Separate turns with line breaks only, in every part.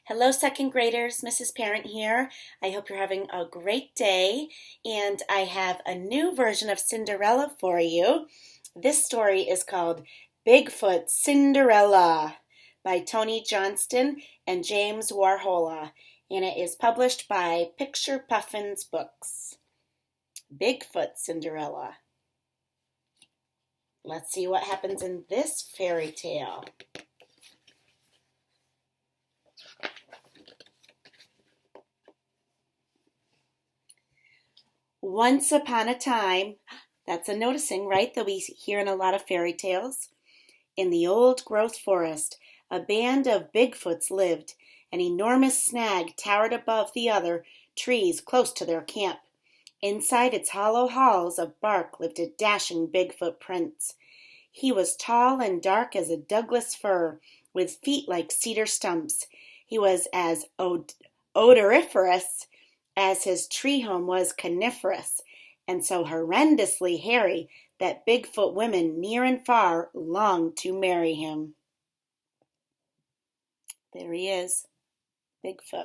Hello, second graders. Mrs. Parent here. I hope you're having a great day. And I have a new version of Cinderella for you. This story is called Bigfoot Cinderrrrrella by Tony Johnston and James Warhola. And it is published by Picture Puffins Books. Bigfoot Cinderella. Let's see what happens in this fairy tale. Once upon a time, that's a noticing, right? That we hear in a lot of fairy tales. In the old growth forest, a band of Bigfoots lived. An enormous snag towered above the other trees close to their camp. Inside its hollow halls of bark lived a dashing Bigfoot prince. He was tall and dark as a Douglas fir, with feet like cedar stumps. He was as odoriferous as his tree home was coniferous, and so horrendously hairy that Bigfoot women near and far longed to marry him. There he is, Bigfoot.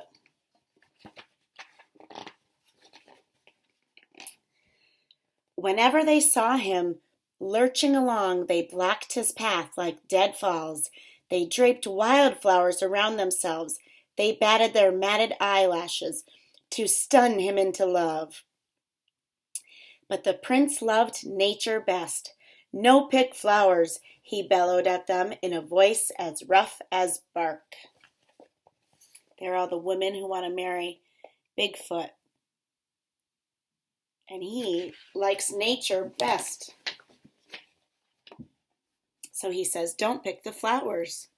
Whenever they saw him lurching along, they blocked his path like deadfalls. They draped wildflowers around themselves. They batted their matted eyelashes to stun him into love. But the prince loved nature best. "No pick flowers," he bellowed at them in a voice as rough as bark. There are all the women who want to marry Bigfoot. And he likes nature best. So he says, don't pick the flowers.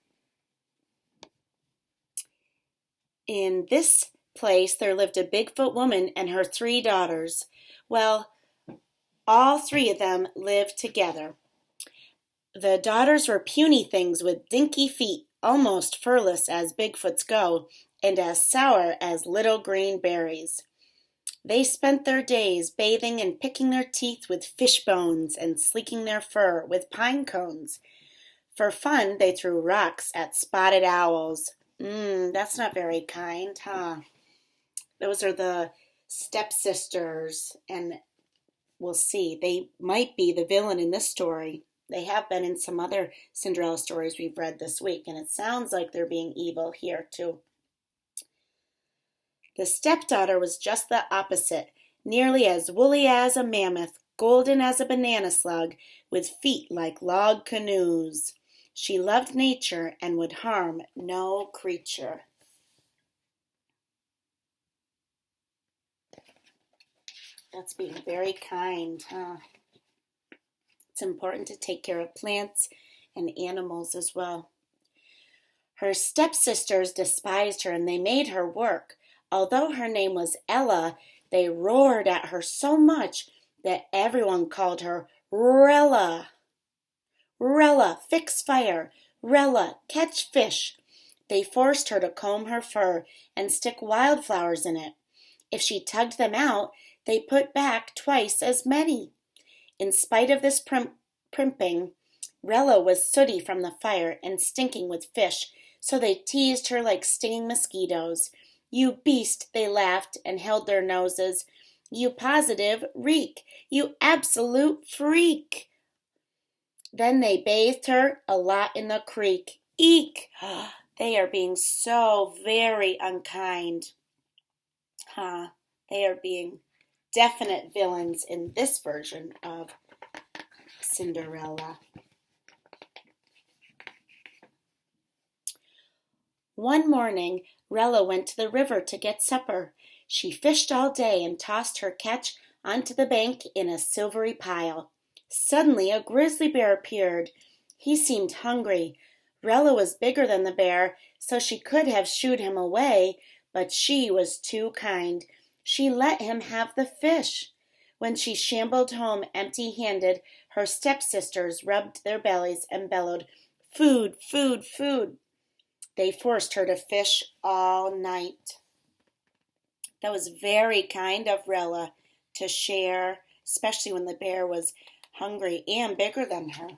In this place there lived a Bigfoot woman and her 3 daughters. Well, all 3 of them lived together. The daughters were puny things with dinky feet, almost furless as Bigfoots go, and as sour as little green berries. They spent their days bathing and picking their teeth with fish bones and sleeking their fur with pine cones. For fun, they threw rocks at spotted owls. That's not very kind, huh? Those are the stepsisters, and we'll see. They might be the villain in this story. They have been in some other Cinderella stories we've read this week, and it sounds like they're being evil here, too. The stepdaughter was just the opposite, nearly as woolly as a mammoth, golden as a banana slug, with feet like log canoes. She loved nature and would harm no creature. That's being very kind, huh? It's important to take care of plants and animals as well. Her stepsisters despised her and they made her work. Although her name was Ella, they roared at her so much that everyone called her Rella. Rella, fix fire. Rella, catch fish. They forced her to comb her fur and stick wildflowers in it. If she tugged them out, they put back twice as many. In spite of this primping, Rella was sooty from the fire and stinking with fish, so they teased her like stinging mosquitoes. "You beast," they laughed and held their noses. "You positive reek. You absolute freak." Then they bathed her a lot in the creek. Eek! They are being so very unkind. They are being definite villains in this version of Cinderella. One morning, Rella went to the river to get supper. She fished all day and tossed her catch onto the bank in a silvery pile. Suddenly, a grizzly bear appeared. He seemed hungry. Rella was bigger than the bear, so she could have shooed him away, but she was too kind. She let him have the fish. When she shambled home empty-handed, her stepsisters rubbed their bellies and bellowed, "Food, food, food." They forced her to fish all night. That was very kind of Rella to share, especially when the bear was hungry and bigger than her.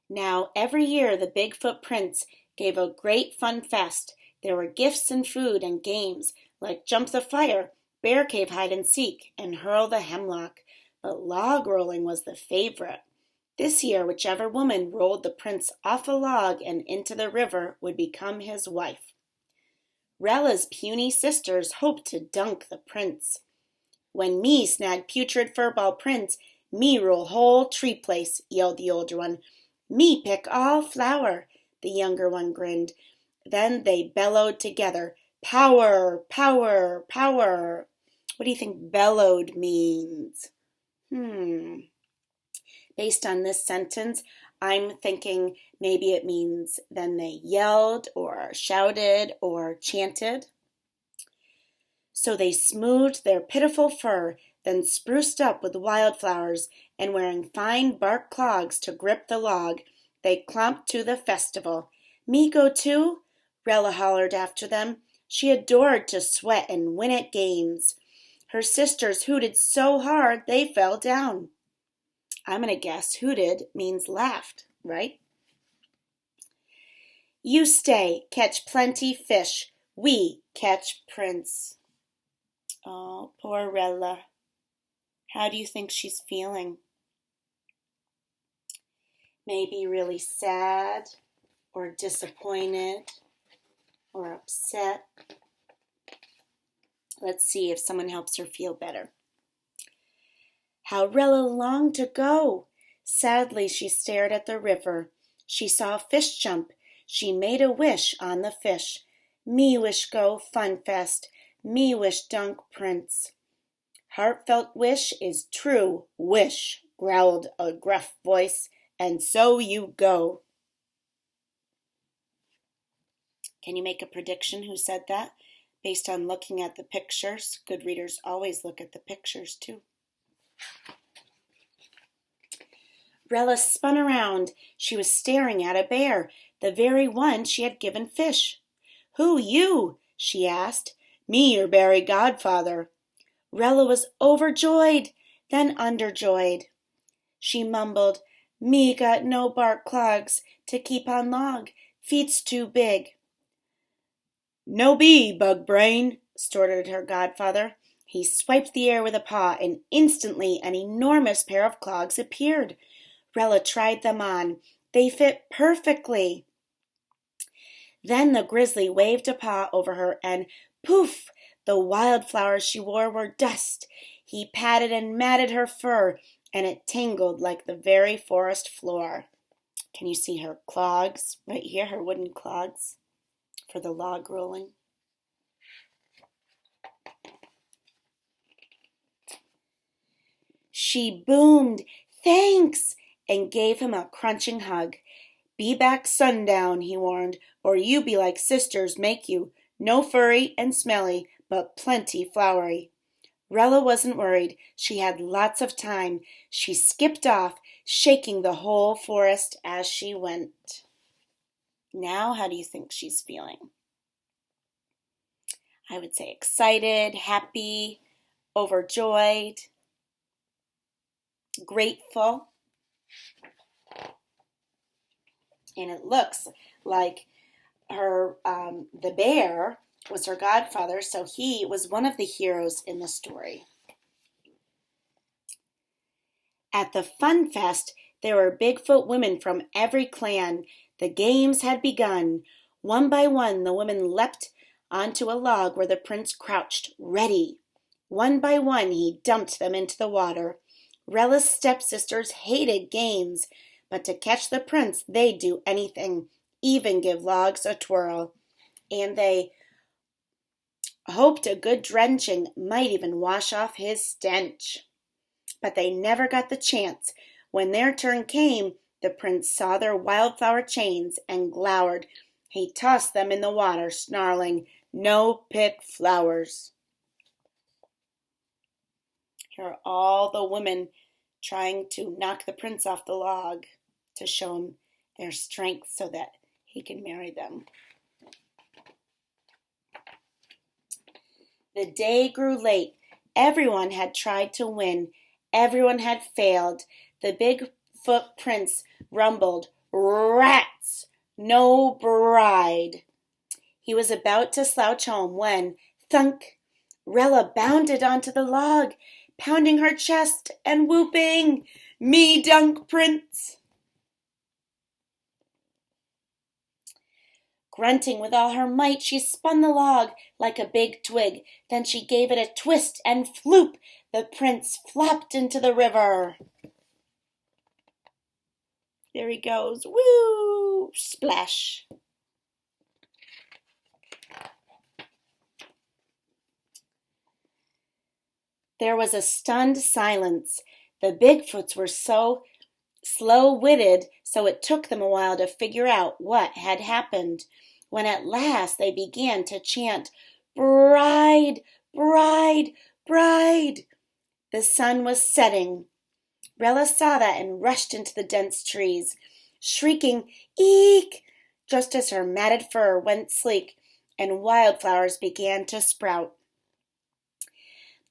Now, every year the Bigfoot Prince gave a great fun fest. There were gifts and food and games like Jump the Fire, Bear Cave Hide and Seek, and Hurl the Hemlock. But log rolling was the favorite. This year, whichever woman rolled the prince off a log and into the river would become his wife. Rella's puny sisters hoped to dunk the prince. When me snag putrid furball prince, me roll whole tree place, yelled the older one. Me pick all flower, the younger one grinned. Then they bellowed together, power, power, power. What do you think bellowed means? Based on this sentence, I'm thinking maybe it means then they yelled or shouted or chanted. So they smoothed their pitiful fur, then spruced up with wildflowers, and wearing fine bark clogs to grip the log, they clomped to the festival. Me go too? Rella hollered after them. She adored to sweat and win at games. Her sisters hooted so hard they fell down. I'm going to guess hooted means laughed, right? You stay, catch plenty fish. We catch prince. Oh, poor Rella. How do you think she's feeling? Maybe really sad or disappointed or upset. Let's see if someone helps her feel better. How Rella longed to go. Sadly, she stared at the river. She saw a fish jump. She made a wish on the fish. Me wish go fun fest. Me wish dunk prince. Heartfelt wish is true wish, growled a gruff voice, and so you go. Can you make a prediction who said that? Based on looking at the pictures. Good readers always look at the pictures too. Rella spun around. She was staring at a bear, the very one she had given fish. Who you? She asked. Me, your berry godfather. Rella was overjoyed, then underjoyed. She mumbled, Me got no bark clogs to keep on log. Feet's too big. No be, bug brain, snorted her godfather. He swiped the air with a paw, and instantly an enormous pair of clogs appeared. Rella tried them on. They fit perfectly. Then the grizzly waved a paw over her, and poof! The wildflowers she wore were dust. He patted and matted her fur, and it tingled like the very forest floor. Can you see her clogs right here, her wooden clogs for the log rolling? She boomed, Thanks, and gave him a crunching hug. Be back sundown, he warned, or you be like sisters make you. No furry and smelly, but plenty flowery. Rella wasn't worried. She had lots of time. She skipped off, shaking the whole forest as she went. Now, how do you think she's feeling? I would say excited, happy, overjoyed, grateful. And it looks like her, the bear was her godfather, so he was one of the heroes in the story. At the Fun Fest, there were Bigfoot women from every clan. The games had begun. One by one, the women leapt onto a log where the prince crouched, ready. One by one, he dumped them into the water. Rella's stepsisters hated games, but to catch the prince, they'd do anything, even give logs a twirl. And they hoped a good drenching might even wash off his stench. But they never got the chance. When their turn came, the prince saw their wildflower chains and glowered. He tossed them in the water, snarling, No pick flowers. Here are all the women trying to knock the prince off the log to show him their strength so that he can marry them. The day grew late. Everyone had tried to win. Everyone had failed. The Bigfoot Prince rumbled, Rats! No bride! He was about to slouch home when, thunk, Rella bounded onto the log, pounding her chest and whooping, "Me dunk, Prince!" Grunting with all her might, she spun the log like a big twig. Then she gave it a twist, and floop, the prince flopped into the river. There he goes. Woo! Splash. There was a stunned silence. The Bigfoots were so slow-witted, so it took them a while to figure out what had happened. When at last they began to chant, "Bride, bride, bride!" The sun was setting. Rella saw that and rushed into the dense trees, shrieking, "Eek!" just as her matted fur went sleek and wildflowers began to sprout.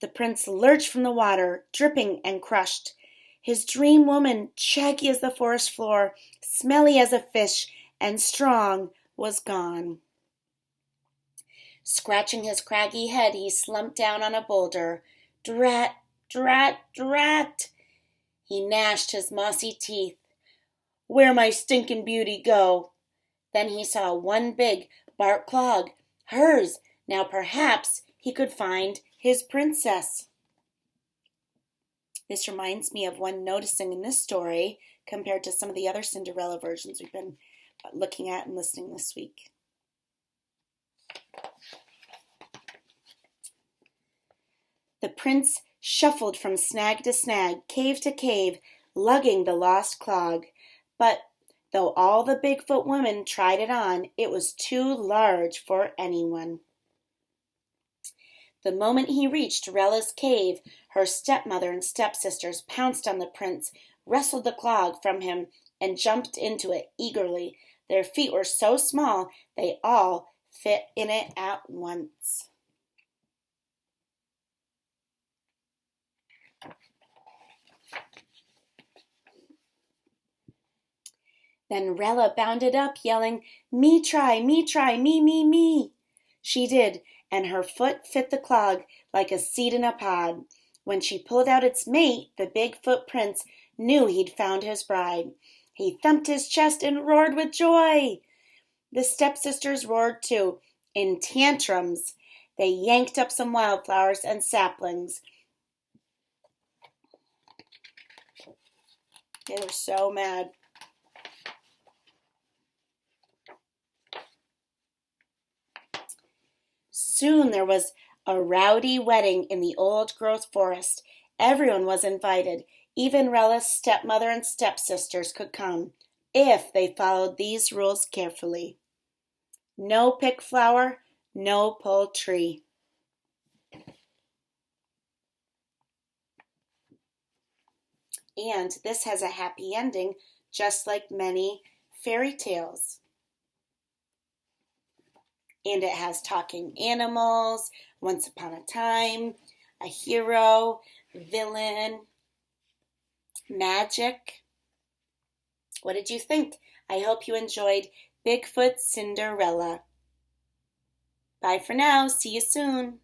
The prince lurched from the water, dripping and crushed. His dream woman, shaggy as the forest floor, smelly as a fish, and strong, was gone. Scratching his craggy head, he slumped down on a boulder. Drat, drat, drat! He gnashed his mossy teeth. "Where my stinkin' beauty go?" Then he saw one big bark clog, hers. Now perhaps he could find his princess. This reminds me of one noticing in this story compared to some of the other Cinderella versions we've been looking at and listening this week. The prince shuffled from snag to snag, cave to cave, lugging the lost clog. But though all the Bigfoot women tried it on, it was too large for anyone. The moment he reached Rella's cave, her stepmother and stepsisters pounced on the prince, wrestled the clog from him, and jumped into it eagerly. Their feet were so small they all fit in it at once. Then Rella bounded up, yelling, me, me. She did, and her foot fit the clog like a seed in a pod. When she pulled out its mate, the Bigfoot prince knew he'd found his bride. He thumped his chest and roared with joy. The stepsisters roared too, in tantrums. They yanked up some wildflowers and saplings. They were so mad. Soon there was a rowdy wedding in the old-growth forest. Everyone was invited. Even Rella's stepmother and stepsisters could come, if they followed these rules carefully. No pick flower, no pull tree. And this has a happy ending, just like many fairy tales. And it has talking animals, once upon a time, a hero, villain, magic. What did you think? I hope you enjoyed Bigfoot Cinderrrrrella. Bye for now. See you soon.